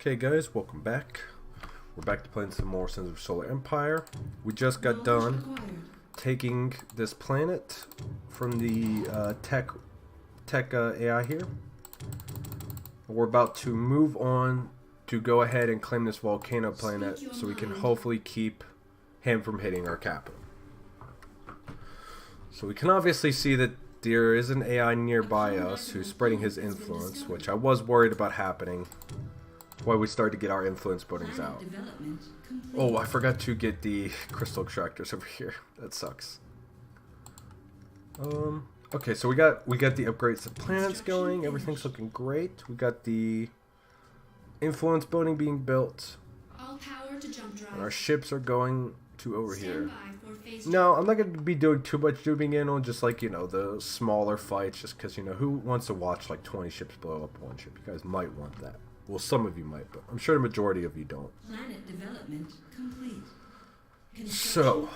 Okay guys, welcome back. We're back to playing some more Sins of Solar Empire. We just got done taking this planet from the tech AI here. We're about to move on to go ahead and claim this volcano planet so we can hopefully keep him from hitting our capital. So we can obviously see that there is an AI nearby us who's spreading his influence, which I was worried about happening. Why we started to get our influence buildings out. Oh, I forgot to get the crystal extractors over here. That sucks. Okay, so we got the upgrades to planets going. Everything's looking great. We got the influence building being built. And our ships are going to over here. No, I'm not going to be doing too much zooming in on just like, you know, the smaller fights, just because, you know, who wants to watch like 20 ships blow up one ship? You guys might want that. Well, some of you might, but I'm sure the majority of you don't. Planet development complete. So,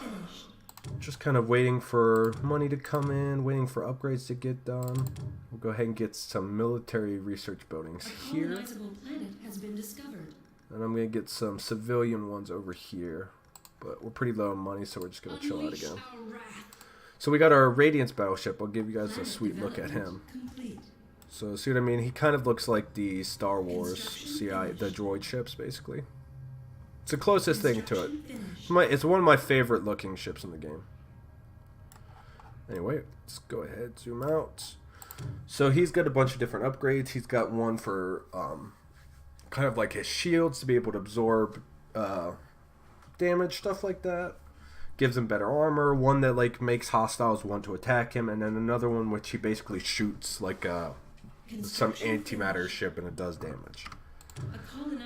just kind of waiting for money to come in, waiting for upgrades to get done. We'll go ahead and get some military research buildings here. Planet has been discovered. And I'm going to get some civilian ones over here. But we're pretty low on money, so we're just going to chill out again. So we got our Radiance battleship. I'll give you guys a sweet look at him. Complete. So, see what I mean? He kind of looks like the Star Wars CI, the droid ships, basically. It's the closest thing to it. It's one of my favorite looking ships in the game. Anyway, let's go ahead, zoom out. So, he's got a bunch of different upgrades. He's got one for kind of like his shields to be able to absorb damage, stuff like that. Gives him better armor. One that like makes hostiles want to attack him. And then another one which he basically shoots like some antimatter ship and it does damage.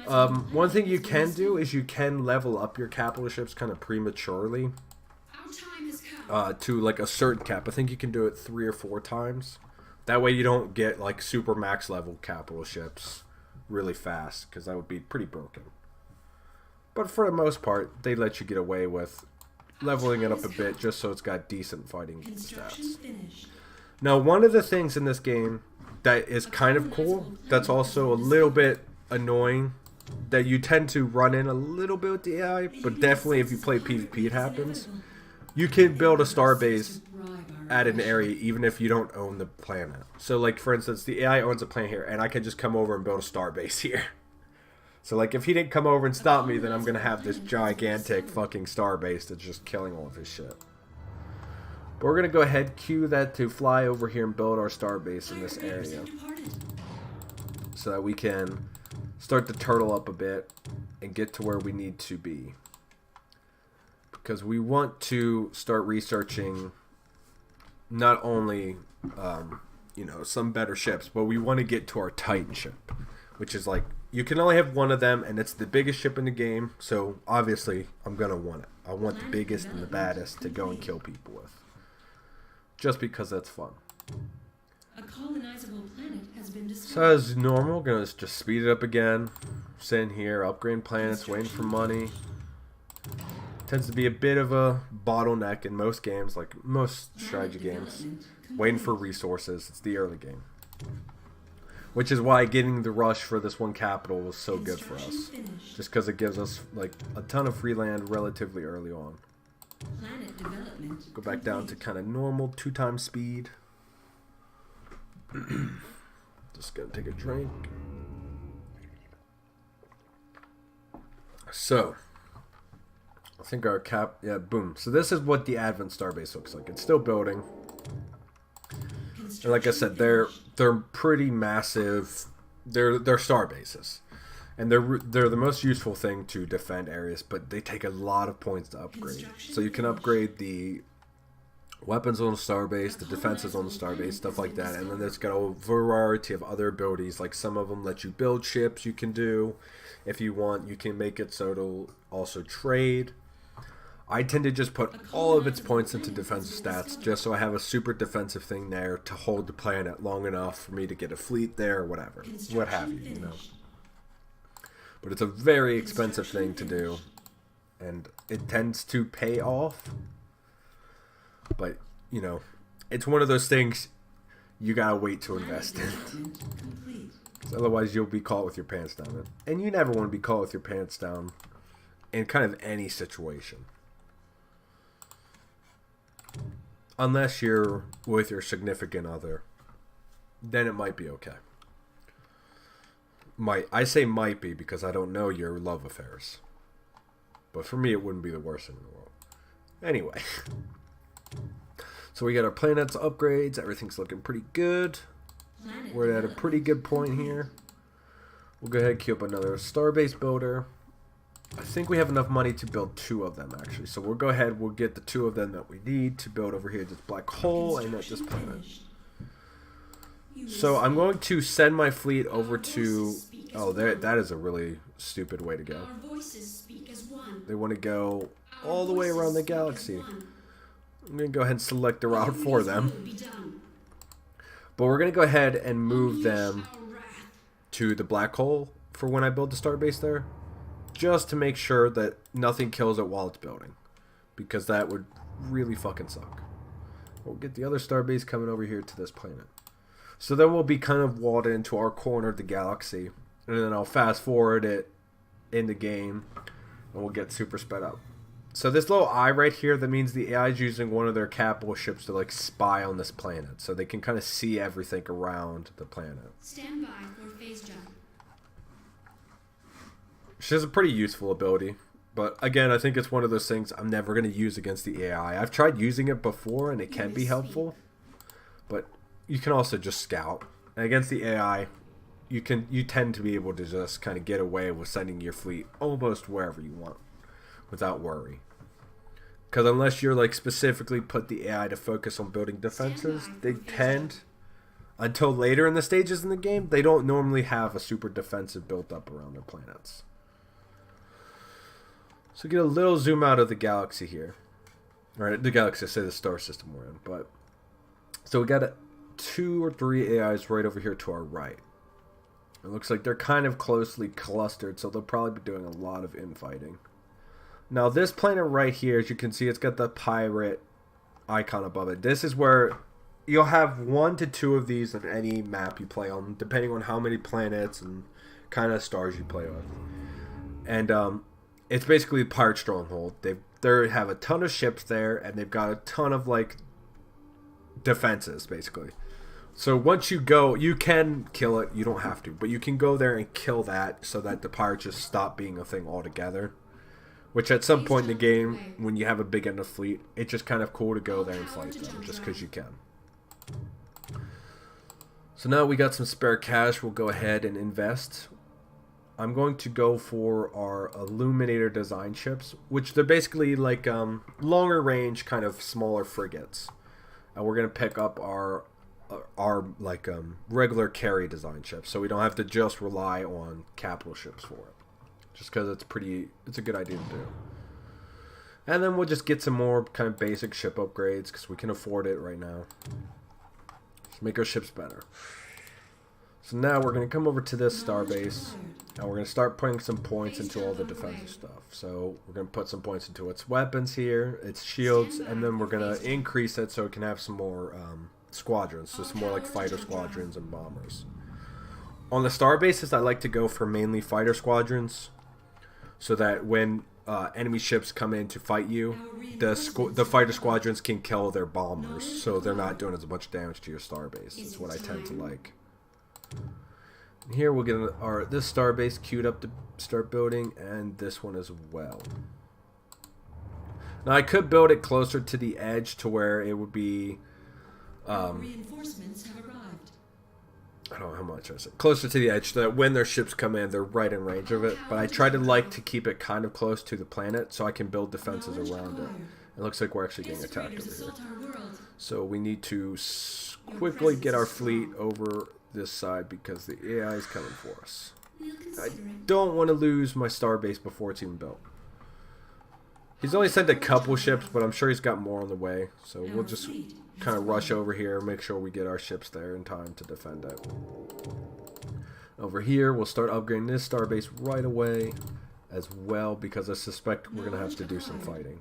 One thing you can do is you can level up your capital ships kind of prematurely to like a certain cap. I think you can do it 3 or 4 times. That way you don't get like super max level capital ships really fast, because that would be pretty broken. But for the most part, they let you get away with leveling it up a bit just so it's got decent fighting stats. Now, one of the things in this game that is kind of cool, that's also a little bit annoying, that you tend to run in a little bit with the AI, but definitely if you play PvP it happens. You can build a starbase at an area even if you don't own the planet. So like for instance, the AI owns a planet here and I can just come over and build a starbase here. So like if he didn't come over and stop me, then I'm gonna have this gigantic fucking starbase that's just killing all of his shit. But we're going to go ahead, cue that to fly over here and build our starbase in this area. So that we can start to turtle up a bit and get to where we need to be. Because we want to start researching not only, you know, some better ships, but we want to get to our Titan ship. Which is like, you can only have one of them and it's the biggest ship in the game. So obviously, I'm going to want it. I want the biggest and the baddest to go and kill people with. Just because that's fun. A colonizable planet has been discovered. So as normal, gonna just speed it up again. Sitting here, upgrading planets, waiting for money. Tends to be a bit of a bottleneck in most games, like most strategy games. Waiting for resources. It's the early game. Which is why getting the rush for this one capital was so good for us. Just because it gives us like a ton of free land relatively early on. Planet development. Go back down to kind of normal 2x speed. Just gonna take a drink. So, I think our yeah, boom. So this is what the Advent Starbase looks like. It's still building. And like I said, they're pretty massive. They're star bases. And they're the most useful thing to defend areas, but they take a lot of points to upgrade. So you can upgrade the weapons on the starbase, the defenses on the starbase, stuff like that. And then there's got a variety of other abilities, like some of them let you build ships you can do. If you want, you can make it so it'll also trade. I tend to just put all of its points into defensive stats, just so I have a super defensive thing there to hold the planet long enough for me to get a fleet there or whatever. What have you, you know. But it's a very expensive thing to do, and it tends to pay off. But, you know, it's one of those things you gotta wait to invest in. 'Cause otherwise you'll be caught with your pants down. And you never want to be caught with your pants down in kind of any situation. Unless you're with your significant other. Then it might be okay. I say might be because I don't know your love affairs. But for me, it wouldn't be the worst thing in the world. Anyway. So we got our planets upgrades. Everything's looking pretty good. We're at a pretty good point here. We'll go ahead and queue up another starbase builder. I think we have enough money to build 2 of them, actually. So we'll go ahead. We'll get the 2 of them that we need to build over here at this black hole and at this planet. So I'm going to send my fleet over to... Oh, that is a really stupid way to go. They want to go all the way around the galaxy. I'm going to go ahead and select the route for them. But we're going to go ahead and move them to the black hole for when I build the starbase there. Just to make sure that nothing kills it while it's building. Because that would really fucking suck. We'll get the other starbase coming over here to this planet. So then we'll be kind of walled into our corner of the galaxy. And then I'll fast forward it in the game. And we'll get super sped up. So this little eye right here, that means the AI is using one of their capital ships to like spy on this planet. So they can kind of see everything around the planet. Stand by for phase jump. She has a pretty useful ability. But again, I think it's one of those things I'm never going to use against the AI. I've tried using it before and it can be helpful. But you can also just scout. And against the AI, you tend to be able to just kind of get away with sending your fleet almost wherever you want without worry. Because unless you're like specifically put the AI to focus on building defenses, they tend, until later in the stages in the game, they don't normally have a super defensive built up around their planets. So get a little zoom out of the galaxy here. Alright, the galaxy, I say the star system we're in. But so we got 2 or 3 AIs right over here to our right. It looks like they're kind of closely clustered, so they'll probably be doing a lot of infighting. Now this planet right here, as you can see, it's got the pirate icon above it. This is where you'll have 1 to 2 of these on any map you play on, depending on how many planets and kind of stars you play with. And it's basically a pirate stronghold. They have a ton of ships there, and they've got a ton of like defenses, basically. So once you go, you can kill it. You don't have to, but you can go there and kill that so that the pirates just stop being a thing altogether. Which at some point in the game, when you have a big enough fleet, it's just kind of cool to go there and fight them, just because you can. So now we got some spare cash. We'll go ahead and invest. I'm going to go for our Illuminator design ships, which they're basically like longer range, kind of smaller frigates. And we're going to pick up our like regular carry design ships, so we don't have to just rely on capital ships for it. Just because it's a good idea to do. And then we'll just get some more kind of basic ship upgrades because we can afford it right now. Just make our ships better. So now we're going to come over to this starbase and we're going to start putting some points into all the defensive stuff. So we're going to put some points into its weapons here, its shields, and then we're going to increase it so it can have some more squadrons, so some more like fighter squadrons and bombers. On the star bases, I like to go for mainly fighter squadrons, so that when enemy ships come in to fight you, the fighter squadrons can kill their bombers, so they're not doing as much damage to your star base. That's what I tend to like. And here we'll get this star base queued up to start building, and this one as well. Now I could build it closer to the edge to where it would be. Reinforcements have arrived. I don't know how much I said. Closer to the edge, so that when their ships come in, they're right in range of it. But I try to keep it kind of close to the planet so I can build defenses around it. It looks like we're actually getting attacked over here. So we need to quickly get our fleet over this side because the AI is coming for us. I don't want to lose my starbase before it's even built. He's only sent a couple ships, but I'm sure he's got more on the way. So we'll just kind of rush over here, make sure we get our ships there in time to defend it. Over here, we'll start upgrading this starbase right away as well, because I suspect we're going to have to do some fighting.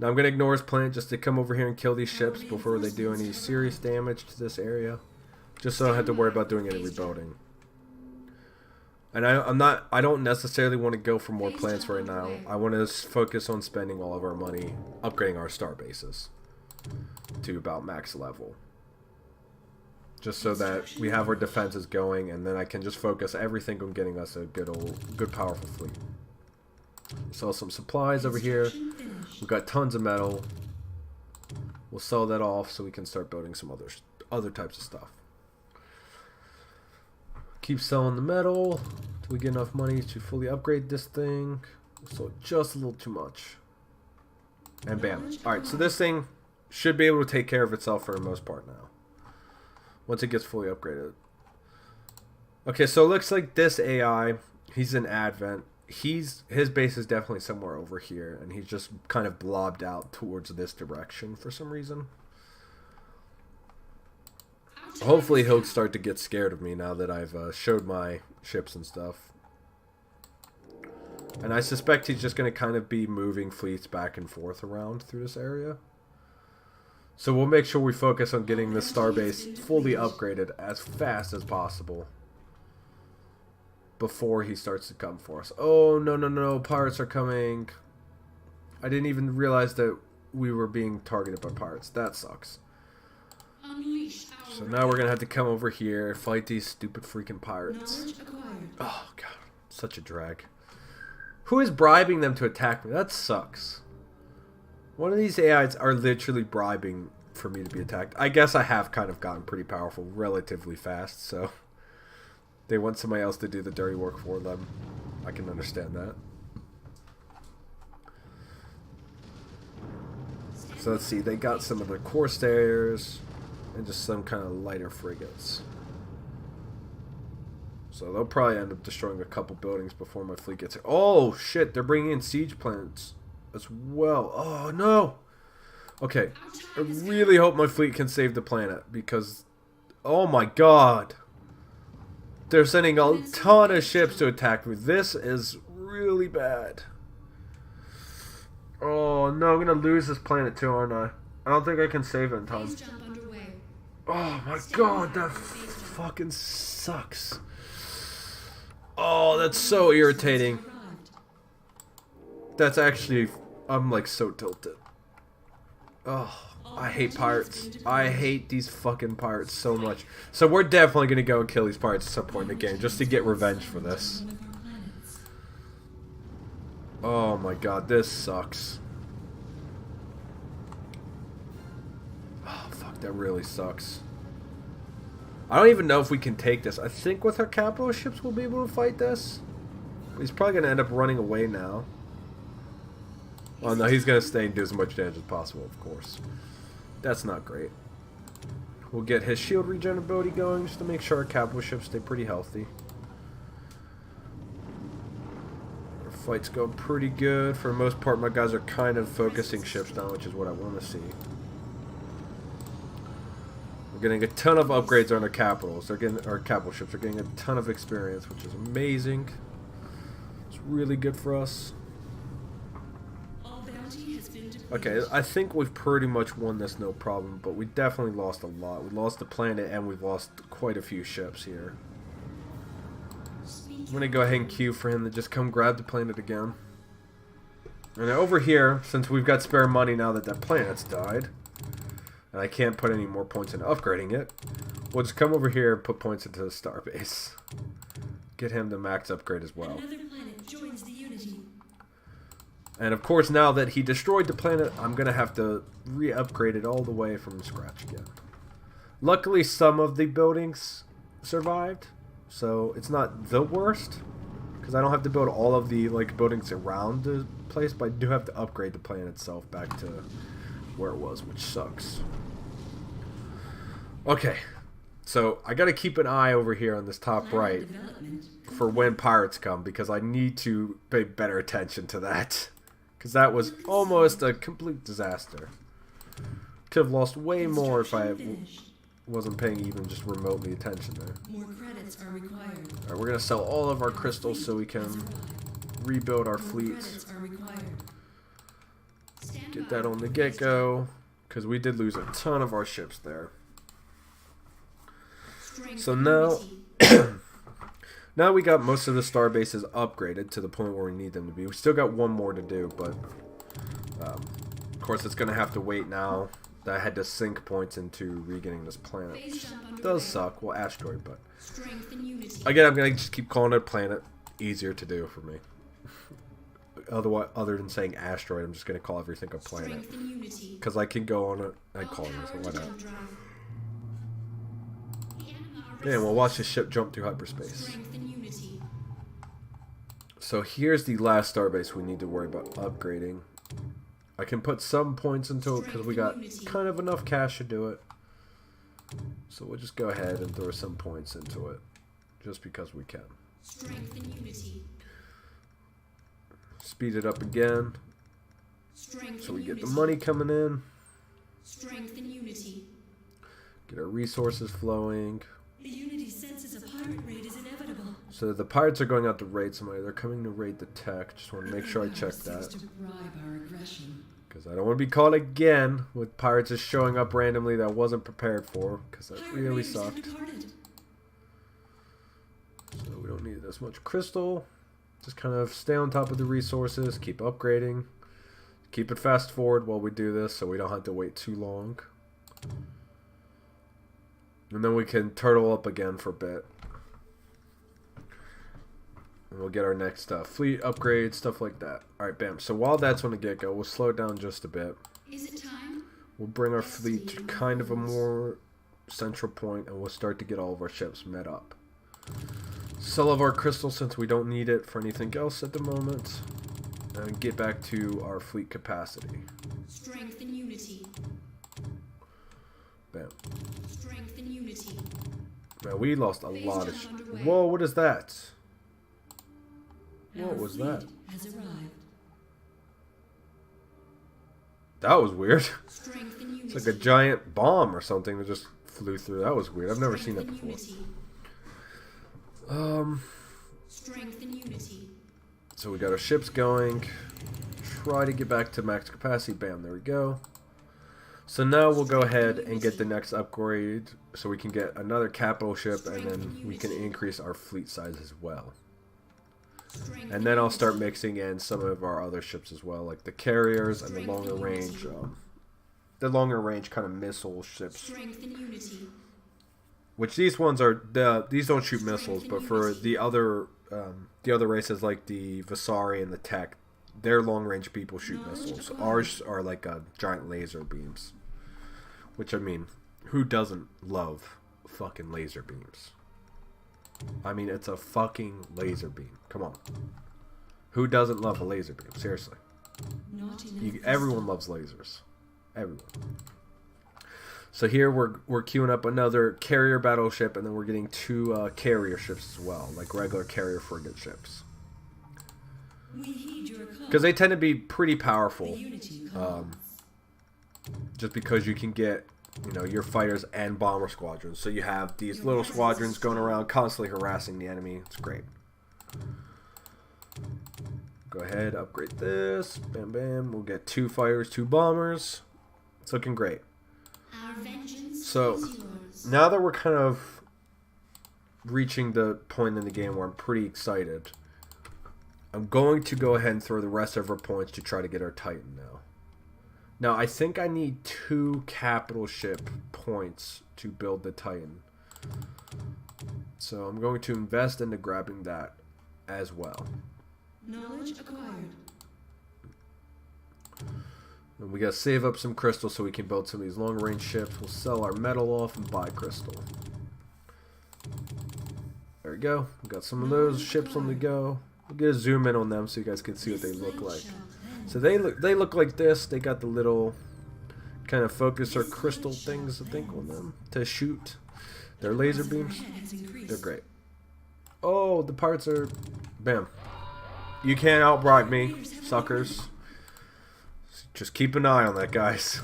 Now I'm going to ignore his planet just to come over here and kill these ships before they do any serious damage to this area. just so I don't have to worry about doing any rebuilding. And I don't necessarily want to go for more plants right now. I want to focus on spending all of our money upgrading our star bases to about max level. Just so that we have our defenses going, and then I can just focus everything on getting us a good powerful fleet. Sell some supplies over here. We've got tons of metal. We'll sell that off so we can start building some other types of stuff. Keep selling the metal till we get enough money to fully upgrade this thing. So just a little too much. And bam. Alright, so this thing should be able to take care of itself for the most part now. Once it gets fully upgraded. Okay, so it looks like this AI, he's in Advent. His base is definitely somewhere over here, and he's just kind of blobbed out towards this direction for some reason. Hopefully he'll start to get scared of me now that I've showed my ships and stuff. And I suspect he's just going to kind of be moving fleets back and forth around through this area. So we'll make sure we focus on getting this starbase fully upgraded as fast as possible before he starts to come for us. Oh, no, no, no, pirates are coming. I didn't even realize that we were being targeted by pirates. That sucks. So now we're going to have to come over here, fight these stupid freaking pirates. Oh, God. Such a drag. Who is bribing them to attack me? That sucks. One of these AIs are literally bribing for me to be attacked. I guess I have kind of gotten pretty powerful relatively fast, so they want somebody else to do the dirty work for them. I can understand that. So let's see, they got some of the Corsairs and just some kind of lighter frigates. So they'll probably end up destroying a couple buildings before my fleet gets here. Oh shit, they're bringing in siege planes as well. Oh no. Okay, I really hope my fleet can save the planet because, oh my god, they're sending a ton of ships to attack me. This is really bad. Oh no, I'm gonna lose this planet too, aren't I? I don't think I can save it in time. Oh my god, that fucking sucks. Oh, that's so irritating. That's actually, I'm like so tilted. Oh, I hate pirates. I hate these fucking pirates so much. So we're definitely gonna go and kill these pirates at some point in the game just to get revenge for this. Oh my god, this sucks. Oh fuck, that really sucks. I don't even know if we can take this. I think with our capital ships we'll be able to fight this. But he's probably gonna end up running away now. Oh no, he's gonna stay and do as much damage as possible, of course. That's not great. We'll get his shield regenerability going just to make sure our capital ships stay pretty healthy. Our fight's going pretty good. For the most part, my guys are kind of focusing ships now, which is what I want to see. We're getting a ton of upgrades on our capitals. They're getting our capital ships are getting a ton of experience, which is amazing. It's really good for us. Okay, I think we've pretty much won this no problem, but we definitely lost a lot. We lost the planet and we've lost quite a few ships here. I'm gonna go ahead and queue for him to just come grab the planet again. And over here, since we've got spare money now that that planet's died, and I can't put any more points into upgrading it, we'll just come over here and put points into the starbase. Get him the max upgrade as well. Another planet joins the Unity. And of course, now that he destroyed the planet, I'm going to have to re-upgrade it all the way from scratch again. Luckily, some of the buildings survived, so it's not the worst, because I don't have to build all of the buildings around the place, but I do have to upgrade the planet itself back to where it was, which sucks. Okay, so I got to keep an eye over here on this top right for when pirates come, because I need to pay better attention to that. Because that was almost a complete disaster. Could have lost way more if I wasn't paying even just remotely attention there. More credits are required. Alright, we're going to sell all of our crystals so we can rebuild our fleet. Get that on the get-go. Because we did lose a ton of our ships there. Strength So and now, unity. now we got most of the star bases upgraded to the point where we need them to be. We still got one more to do, but of course it's gonna have to wait now. That I had to sink points into regaining this planet. Phase jump underway. Does suck. Well, asteroid, but Strength and unity. again, I'm gonna just keep calling it a planet. Easier to do for me. Otherwise, other than saying asteroid, I'm just gonna call everything a planet Strength and unity. because I can go on it. I All call it. So power why to not? jump drive. The Anima are Yeah, we'll restless. watch the ship jump through hyperspace. Strength and unity. So here's the last starbase we need to worry about upgrading. I can put some points into it because we got kind of enough cash to do it. So we'll just go ahead and throw some points into it, just because we can. Strength and unity. Speed it up again, Strength so we and get the unity. money coming in, Strength and unity. get our resources flowing. The unity senses a pirate raid is inevitable. So the pirates are going out to raid somebody. They're coming to raid the tech. Just want to make sure I check Seeks that. to bribe our aggression. Because I don't want to be caught again with pirates just showing up randomly that I wasn't prepared for. Because that Pirate really raiders have sucked. departed. So we don't need as much crystal. Just kind of stay on top of the resources. Keep upgrading. Keep it fast forward while we do this so we don't have to wait too long. And then we can turtle up again for a bit. And we'll get our next fleet upgrade, stuff like that. Alright, bam. So while that's on the get-go, we'll slow it down just a bit. Is it time? We'll bring our fleet to kind of a more central point, and we'll start to get all of our ships met up. Sell all of our crystal since we don't need it for anything else at the moment. And get back to our fleet capacity. Strength and unity. Bam. Strength and unity. Man, we lost a Phase lot of jump underway. Whoa, what is that? Our What was fleet that? has arrived. That was weird. Strength and unity. It's like a giant bomb or something that just flew through. That was weird. I've never seen that Strength and before. unity. Strength and unity. So we got our ships going. Try to get back to max capacity. Bam, there we go. So now we'll go ahead and get the next upgrade so we can get another capital ship and then we can increase our fleet size as well. Strength And then I'll start mixing in some of our other ships as well, like the carriers and the longer range kind of missile ships. Strength and unity. Which these ones are these don't shoot missiles, but for the other races like the Vasari and the Tech, their long range people shoot missiles. Ours are like giant laser beams. Which I mean, who doesn't love fucking laser beams? I mean, it's a fucking laser beam. Come on. Who doesn't love a laser beam? Seriously. Not enough. Everyone loves lasers. Everyone. So here we're queuing up another carrier battleship, and then we're getting two carrier ships as well, like regular carrier frigate ships. We heed your call. Because they tend to be pretty The powerful. unity calls. Just because you can get, your fighters and bomber squadrons. So you have these little squadrons going around constantly harassing the enemy. It's great. Go ahead, upgrade this. Bam, bam. We'll get 2 fighters, 2 bombers. It's looking great. Our vengeance So, is yours. now that we're kind of reaching the point in the game where I'm pretty excited, I'm going to go ahead and throw the rest of our points to try to get our Titan now. Now, I think I need 2 capital ship points to build the Titan. So I'm going to invest into grabbing that as well. Knowledge acquired. And we gotta save up some crystal so we can build some of these long range ships. We'll sell our metal off and buy crystal. There we go. We got some of those ships on the go. We'll get a zoom in on them so you guys can see what they look like. So they look like this. They got the little kind of focuser crystal things, I think, on them to shoot their laser beams. They're great. Oh, the parts are... Bam. You can't outbribe me, suckers. Just keep an eye on that, guys.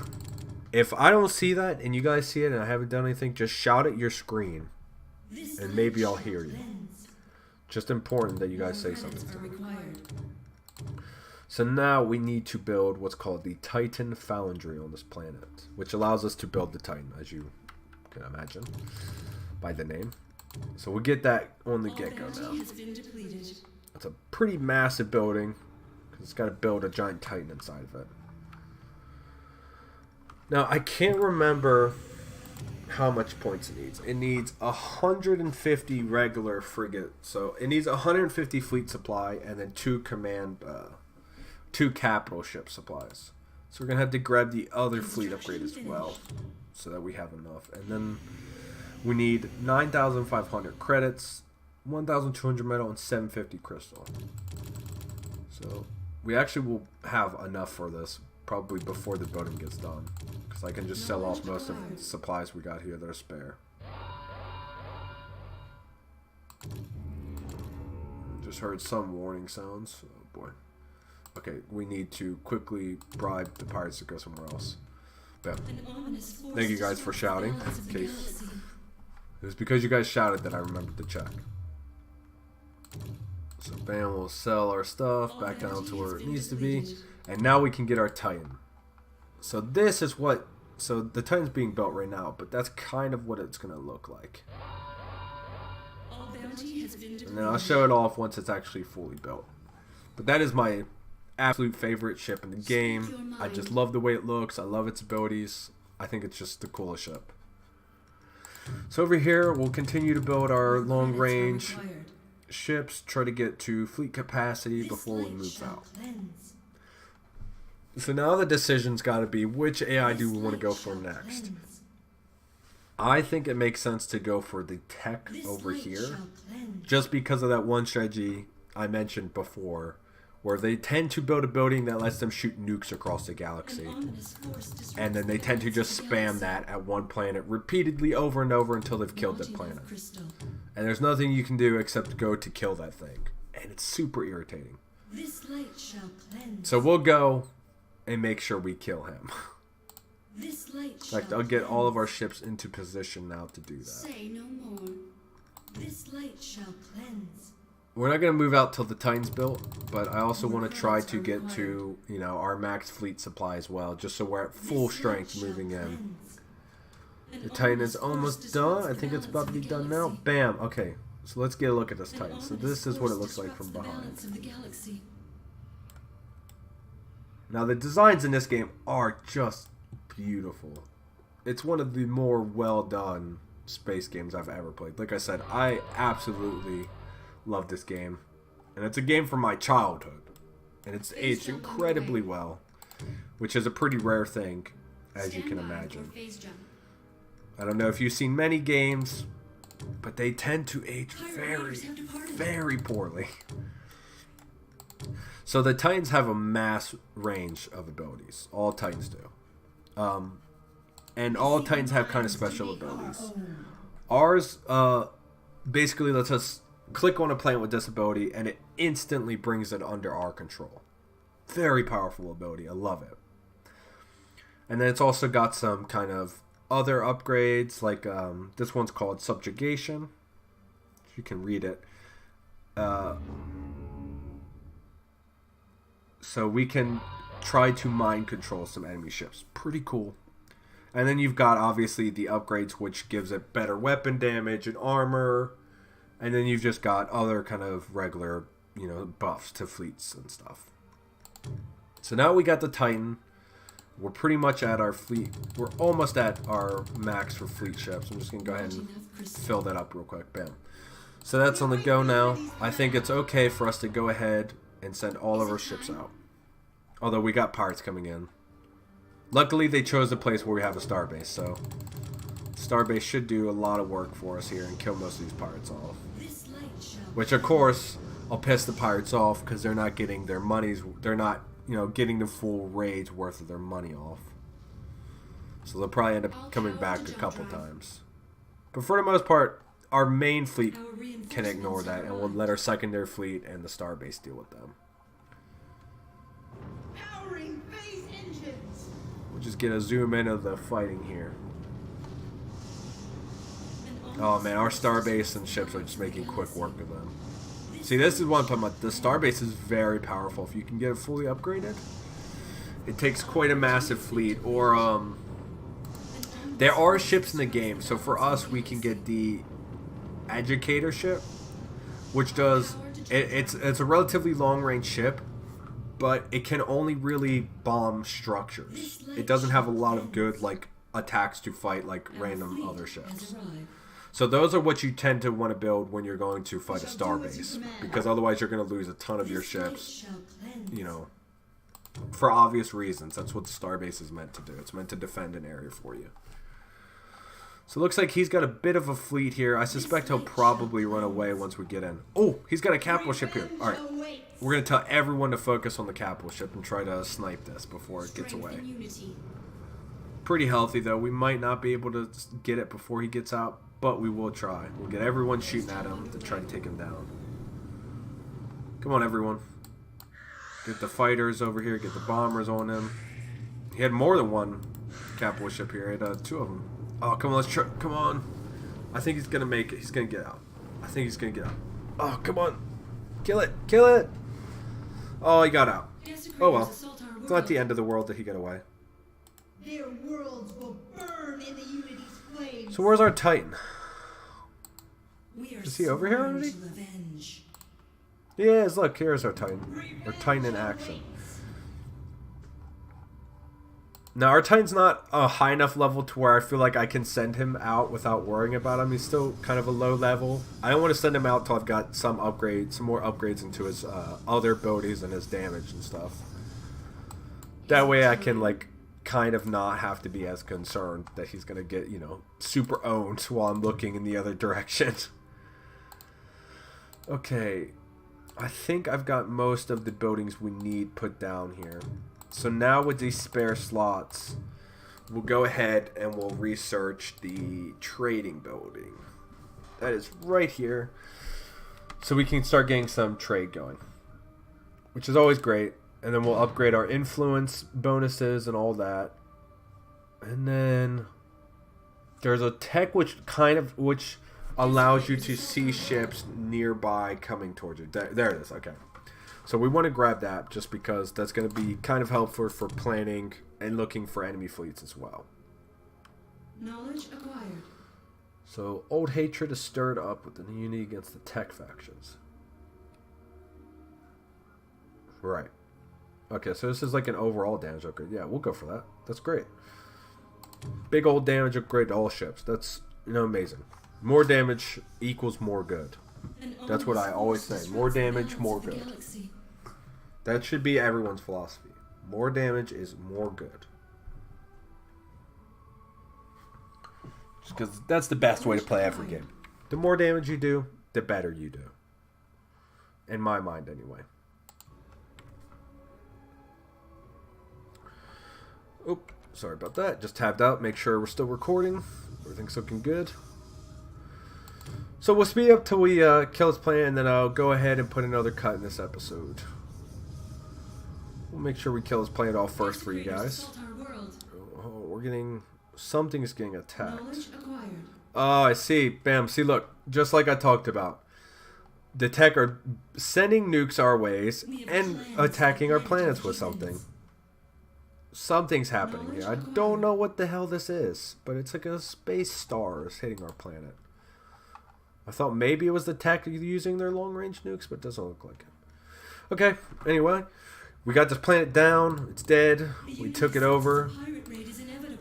If I don't see that and you guys see it and I haven't done anything, just shout at your screen. And maybe I'll hear you. Just important that you guys say something to me. So now we need to build what's called the Titan Foundry on this planet, which allows us to build the Titan, as you can imagine. by the name. So we'll get that on the All get-go bounty now. has been depleted. It's a pretty massive building, because it's got to build a giant Titan inside of it. Now, I can't remember how much points it needs. It needs 150 regular frigate, so it needs 150 fleet supply, and then 2 capital ship supplies. So we're going to have to grab the other fleet upgrade as well, so that we have enough. And then we need 9,500 credits, 1,200 metal, and 750 crystal. So we actually will have enough for this probably before the building gets done, because I can just sell off most of the supplies we got here that are spare. Just heard some warning sounds. Oh boy. Okay, we need to quickly bribe the pirates to go somewhere else. But thank you guys for shouting. Okay. It was because you guys shouted that I remembered to check. So bam, we'll sell our stuff back down to where it needs to be. And now we can get our Titan. So this is what... So the Titan's being built right now, but that's kind of what it's going to look like. And then I'll show it off once it's actually fully built. But that is my absolute favorite ship in the game. I just love the way it looks. I love its abilities. I think it's just the coolest ship. So over here, we'll continue to build our long-range ships, try to get to fleet capacity before we move out. So now the decision's got to be, which AI do we want to go for next? I think it makes sense to go for the tech over here, just because of that one strategy I mentioned before, where they tend to build a building that lets them shoot nukes across the galaxy, and then they tend to just spam that at one planet repeatedly over and over until they've killed that planet. And there's nothing you can do except go to kill that thing, and it's super irritating. So we'll go and make sure we kill him. In fact, I'll get all of our ships into position now to do that. Say no more. This light shall cleanse. We're not going to move out till the Titan's built, but I also want to try to get to, you know, our max fleet supply as well, just so we're at full strength moving in. The Titan is almost done. I think it's about to be done now. Bam. Okay, so let's get a look at this Titan. So this is what it looks like from behind. Now the designs in this game are just beautiful. It's one of the more well done space games I've ever played. Like I said, I absolutely love this game, and it's a game from my childhood, and it's aged incredibly well, which is a pretty rare thing, as you can imagine. I don't know if you've seen many games, but they tend to age very poorly. So the Titans have a mass range of abilities. All Titans do. And all Titans have kind of special abilities. Ours basically lets us click on a planet with this ability, and it instantly brings it under our control. Very powerful ability. I love it. And then it's also got some kind of other upgrades, like this one's called Subjugation. You can read it. So we can try to mind control some enemy ships. Pretty cool. And then you've got obviously the upgrades, which gives it better weapon damage and armor. And then you've just got other kind of regular, you know, buffs to fleets and stuff. So now we got the Titan. We're pretty much at our fleet. We're almost at our max for fleet ships. I'm just going to go ahead and fill that up real quick. Bam. So that's on the go now. I think it's okay for us to go ahead and send all of our ships out. Although we got pirates coming in. Luckily, they chose a place where we have a starbase, so starbase should do a lot of work for us here and kill most of these pirates off. Which, of course, will piss the pirates off because they're not getting their monies. They're not, you know, getting the full raid's worth of their money off. So they'll probably end up coming back a couple times. But for the most part, our main fleet can ignore that, and we'll let our secondary fleet and the starbase deal with them. We'll just get a zoom in of the fighting here. Oh man, our starbase and ships are just making quick work of them. See, this is what I'm talking about. The starbase is very powerful. If you can get it fully upgraded, it takes quite a massive fleet. Or There are ships in the game, so for us, we can get the Educator ship, which does it's a relatively long range ship, but it can only really bomb structures. It doesn't have a lot of good like attacks to fight like random other ships. So those are what you tend to want to build when you're going to fight a starbase, because otherwise you're going to lose a ton of your ships, you know, for obvious reasons. That's what the starbase is meant to do. It's meant to defend an area for you. So it looks like he's got a bit of a fleet here. I suspect he'll probably run away once we get in. Oh, he's got a capital ship here. All right. We're going to tell everyone to focus on the capital ship and try to snipe this before it gets away. Pretty healthy, though. We might not be able to get it before he gets out, but we will try. We'll get everyone shooting at him to try to take him down. Come on, everyone. Get the fighters over here. Get the bombers on him. He had more than one capital ship here. He had 2 of them. Oh, come on. Let's try. Come on. I think he's going to make it. He's going to get out. I think he's going to get out. Oh, come on. Kill it. Kill it. Oh, he got out. Oh, well. It's not the end of the world that he got away. Their worlds will burn in the Unity's flames. So where's our Titan? Is he over here already? He is. Look, here's our Titan. Our Titan in action. Now, our Titan's not a high enough level to where I feel like I can send him out without worrying about him. He's still kind of a low level. I don't want to send him out until I've got some more upgrades into his other abilities and his damage and stuff. That way I can, like, kind of not have to be as concerned that he's going to get, you know, super owned while I'm looking in the other direction. Okay. I think I've got most of the buildings we need put down here. So now with these spare slots, we'll go ahead and we'll research the trading building. That is right here. So we can start getting some trade going, which is always great. And then we'll upgrade our influence bonuses and all that. And then there's a tech which allows you to see ships nearby coming towards you. There it is. Okay. So we want to grab that just because that's going to be kind of helpful for planning and looking for enemy fleets as well. Knowledge acquired. So old hatred is stirred up within the Unity against the tech factions. Right. Okay, so this is like an overall damage upgrade. Yeah, we'll go for that. That's great. Big old damage upgrade to all ships. That's, you know, amazing. More damage equals more good. That's what I always say. More damage, more good. That should be everyone's philosophy. More damage is more good. Just because that's the best way to play every game. The more damage you do, the better you do. In my mind, anyway. Oop, sorry about that. Just tabbed out. Make sure we're still recording. Everything's looking good. So we'll speed up till we kill his planet, and then I'll go ahead and put another cut in this episode. We'll make sure we kill his planet off first for you guys. Oh, we're getting... Something's getting attacked. Oh, I see. Bam. See, look. Just like I talked about. The tech are sending nukes our ways and attacking our planets with something. Something's happening here. I don't know what the hell this is, but it's like a space star is hitting our planet. I thought maybe it was the tech using their long-range nukes, but it doesn't look like it. Okay, anyway, we got this planet down. It's dead. We took it over.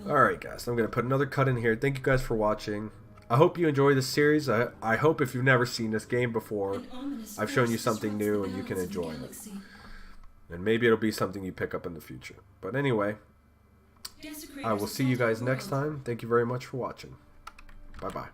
Alright, guys, I'm going to put another cut in here. Thank you guys for watching. I hope you enjoy this series. I hope if you've never seen this game before, I've shown you something new and you can enjoy it. And maybe it'll be something you pick up in the future. But anyway, I will see you guys next time. Thank you very much for watching. Bye-bye.